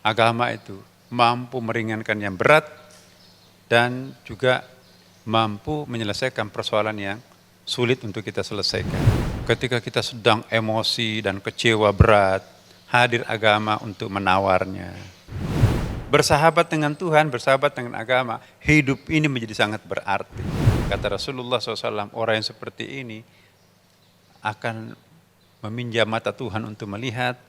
agama itu mampu meringankan yang berat dan juga mampu menyelesaikan persoalan yang sulit untuk kita selesaikan. Ketika kita sedang emosi dan kecewa berat, hadir agama untuk menawarnya. Bersahabat dengan Tuhan, bersahabat dengan agama, hidup ini menjadi sangat berarti. Kata Rasulullah SAW, orang yang seperti ini akan meminjam mata Tuhan untuk melihat,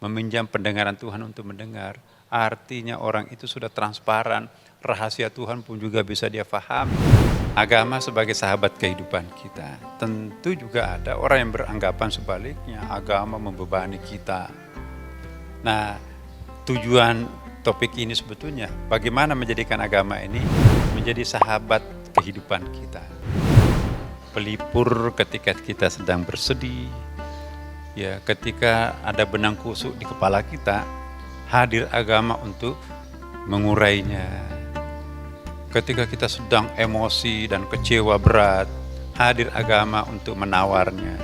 meminjam pendengaran Tuhan untuk mendengar. Artinya orang itu sudah transparan, rahasia Tuhan pun juga bisa dia pahami. Agama sebagai sahabat kehidupan kita. Tentu juga ada orang yang beranggapan sebaliknya, agama membebani kita. Nah, tujuan topik ini sebetulnya bagaimana menjadikan agama ini menjadi sahabat kehidupan kita. Pelipur ketika kita sedang bersedih, ya, ketika ada benang kusuk di kepala kita, hadir agama untuk mengurainya. Ketika kita sedang emosi dan kecewa berat, hadir agama untuk menawarnya.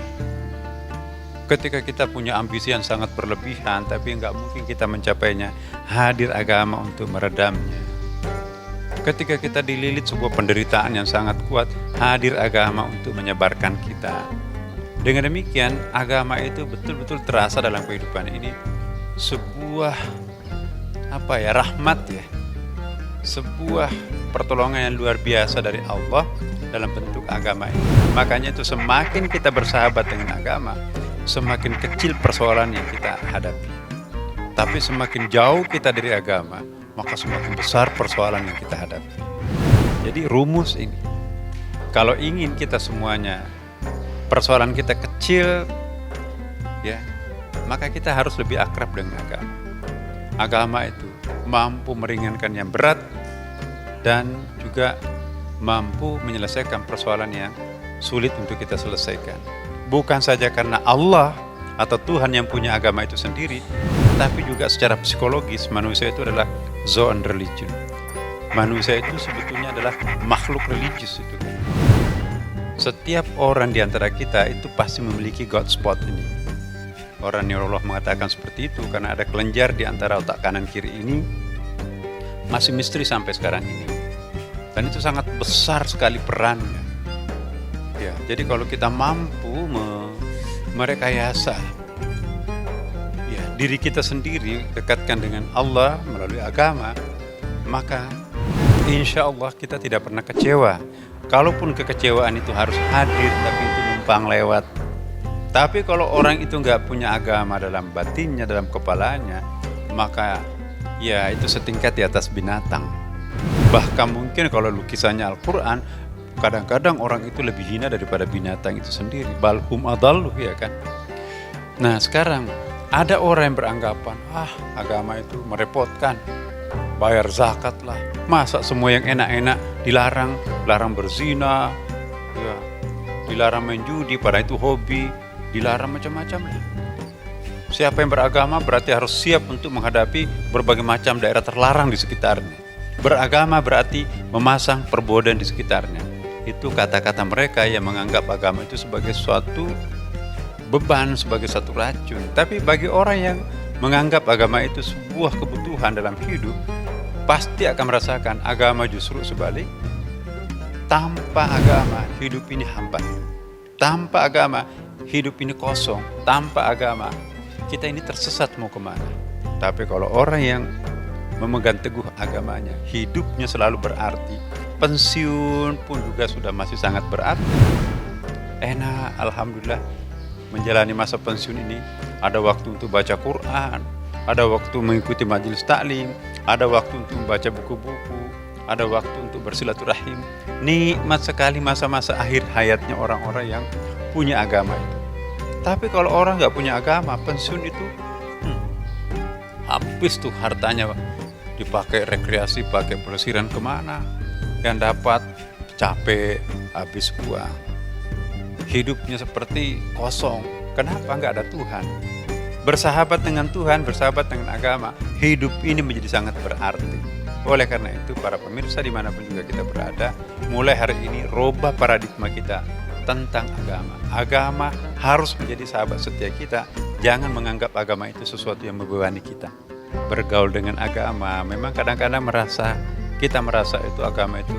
Ketika kita punya ambisi yang sangat berlebihan, tapi nggak mungkin kita mencapainya, hadir agama untuk meredamnya. Ketika kita dililit sebuah penderitaan yang sangat kuat, hadir agama untuk menyebarkan kita. Dengan demikian, agama itu betul-betul terasa dalam kehidupan ini sebuah rahmat ya, sebuah pertolongan yang luar biasa dari Allah dalam bentuk agama ini. Makanya itu semakin kita bersahabat dengan agama, semakin kecil persoalan yang kita hadapi. Tapi semakin jauh kita dari agama, maka semakin besar persoalan yang kita hadapi. Jadi rumus ini, kalau ingin kita semuanya persoalan kita kecil, ya, maka kita harus lebih akrab dengan agama. Agama itu mampu meringankan yang berat dan juga mampu menyelesaikan persoalan yang sulit untuk kita selesaikan. Bukan saja karena Allah atau Tuhan yang punya agama itu sendiri, tapi juga secara psikologis manusia itu adalah zoon religion. Manusia itu sebetulnya adalah makhluk religius itu. Setiap orang di antara kita itu pasti memiliki God spot ini. Orang neurolog mengatakan seperti itu karena ada kelenjar di antara otak kanan kiri ini masih misteri sampai sekarang ini. Dan itu sangat besar sekali perannya. Ya, jadi kalau kita mampu merekayasa ya, diri kita sendiri, dekatkan dengan Allah melalui agama, maka insya Allah kita tidak pernah kecewa. Kalaupun kekecewaan itu harus hadir, tapi itu numpang lewat. Tapi kalau orang itu nggak punya agama dalam batinnya, dalam kepalanya, maka ya itu setingkat di atas binatang. Bahkan mungkin kalau lukisannya Al-Quran, kadang-kadang orang itu lebih hina daripada binatang itu sendiri. Balhum adallu, ya kan. Nah sekarang ada orang yang beranggapan, agama itu merepotkan, bayar zakat lah. Masa semua yang enak-enak dilarang, larang berzina, ya, dilarang main judi, padahal itu hobi, dilarang macam-macam lah. Siapa yang beragama berarti harus siap untuk menghadapi berbagai macam daerah terlarang di sekitarnya. Beragama berarti memasang perbodan di sekitarnya. Itu kata-kata mereka yang menganggap agama itu sebagai suatu beban, sebagai satu racun. Tapi bagi orang yang menganggap agama itu sebuah kebutuhan dalam hidup, pasti akan merasakan agama justru sebalik. Tanpa agama hidup ini hampa. Tanpa agama hidup ini kosong. Tanpa agama kita ini tersesat mau kemana. Tapi kalau orang yang memegang teguh agamanya, hidupnya selalu berarti. Pensiun pun juga sudah masih sangat berarti. Enak, alhamdulillah, menjalani masa pensiun ini. Ada waktu untuk baca Quran, ada waktu mengikuti majelis taklim, ada waktu untuk membaca buku-buku, ada waktu untuk bersilaturahim. Nikmat sekali masa-masa akhir hayatnya orang-orang yang punya agama itu. Tapi kalau orang nggak punya agama, pensiun itu habis tuh hartanya, dipakai rekreasi, pakai pelesiran kemana, yang dapat capek, habis uang. Hidupnya seperti kosong. Kenapa? Nggak ada Tuhan. Bersahabat dengan Tuhan, bersahabat dengan agama, hidup ini menjadi sangat berarti. Oleh karena itu, para pemirsa dimanapun juga kita berada, mulai hari ini rubah paradigma kita tentang agama. Agama harus menjadi sahabat setia kita. Jangan menganggap agama itu sesuatu yang membebani kita. bergaul dengan agama, memang kadang-kadang kita merasa itu agama itu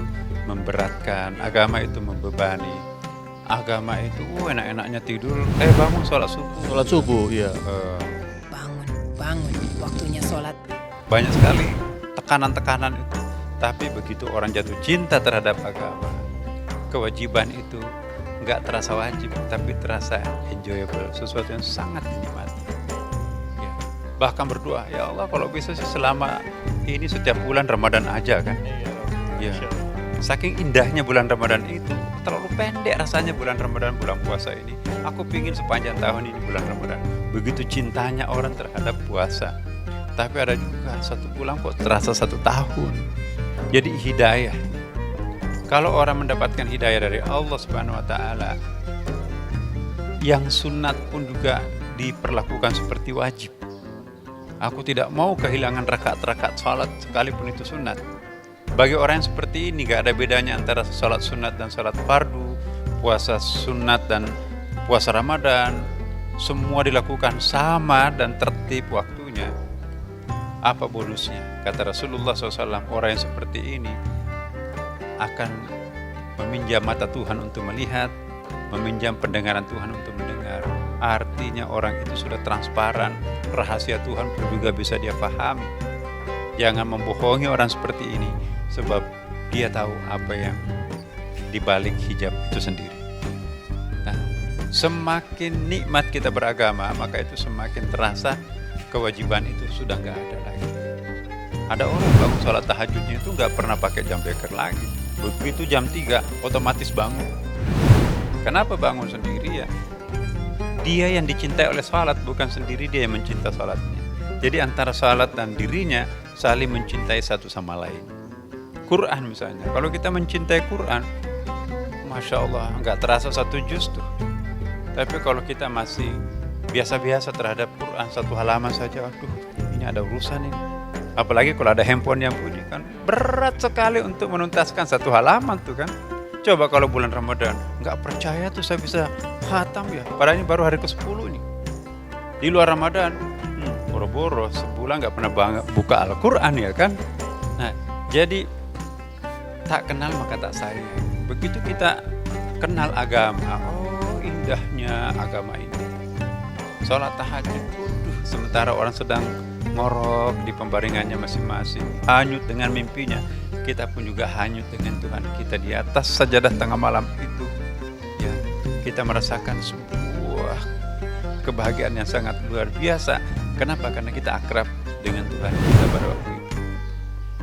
memberatkan, agama itu membebani, agama itu enak-enaknya tidur, bangun sholat subuh. Sholat subuh, iya. Bangun, waktunya sholat. Banyak sekali tekanan-tekanan itu. Tapi begitu orang jatuh cinta terhadap agama, kewajiban itu nggak terasa wajib, tapi terasa enjoyable, sesuatu yang sangat dinikmati. Ya. Bahkan berdoa, ya Allah kalau bisa sih selama ini setiap bulan Ramadan aja kan. Ya. Saking indahnya bulan Ramadan itu, terlalu pendek rasanya bulan Ramadan, bulan puasa ini. Aku pingin sepanjang tahun ini bulan Ramadan. Begitu cintanya orang terhadap puasa. Tapi ada juga satu bulan kok terasa 1 tahun. Jadi hidayah. Kalau orang mendapatkan hidayah dari Allah Subhanahu wa Ta'ala, yang sunat pun juga diperlakukan seperti wajib. Aku tidak mau kehilangan rakaat-rakaat salat sekalipun itu sunat. Bagi orang yang seperti ini gak ada bedanya antara salat sunat dan salat fardu, puasa sunat dan puasa Ramadan, semua dilakukan sama dan tertib waktunya. Apa bonusnya? Kata Rasulullah SAW, orang yang seperti ini akan meminjam mata Tuhan untuk melihat, meminjam pendengaran Tuhan untuk mendengar. Artinya orang itu sudah transparan, rahasia Tuhan pun juga bisa dia pahami. Jangan membohongi orang seperti ini, sebab dia tahu apa yang dibalik hijab itu sendiri. Nah, semakin nikmat kita beragama, maka itu semakin terasa kewajiban itu sudah nggak ada lagi. Ada orang bangun sholat tahajudnya itu nggak pernah pakai jam beker lagi. Begitu jam 3 otomatis bangun. Kenapa bangun sendiri ya? Dia yang dicintai oleh sholat, bukan sendiri dia yang mencintai sholatnya. Jadi antara sholat dan dirinya saling mencintai satu sama lain. Quran misalnya, kalau kita mencintai Quran, Masya Allah nggak terasa 1 juz tuh. Tapi kalau kita masih biasa-biasa terhadap Quran, 1 halaman saja, aduh ini ada urusan ini. Apalagi kalau ada handphone yang bunyi kan, berat sekali untuk menuntaskan 1 halaman tuh kan. Coba kalau bulan Ramadan, nggak percaya tuh saya bisa khatam ya, padahal ini baru hari ke-10 nih. Di luar Ramadan, boro-boro sebulan nggak pernah buka Al-Quran ya kan. Nah, jadi tak kenal maka tak sayang. Begitu kita kenal agama, oh indahnya agama ini. Sholat tahajud, sementara orang sedang ngorok di pembaringannya masing-masing, hanyut dengan mimpinya, kita pun juga hanyut dengan Tuhan kita di atas sajadah tengah malam itu. Ya, kita merasakan sebuah kebahagiaan yang sangat luar biasa. Kenapa? Karena kita akrab dengan Tuhan kita pada waktu itu.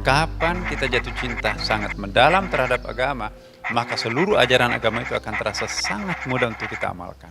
Kapan kita jatuh cinta sangat mendalam terhadap agama, maka seluruh ajaran agama itu akan terasa sangat mudah untuk kita amalkan.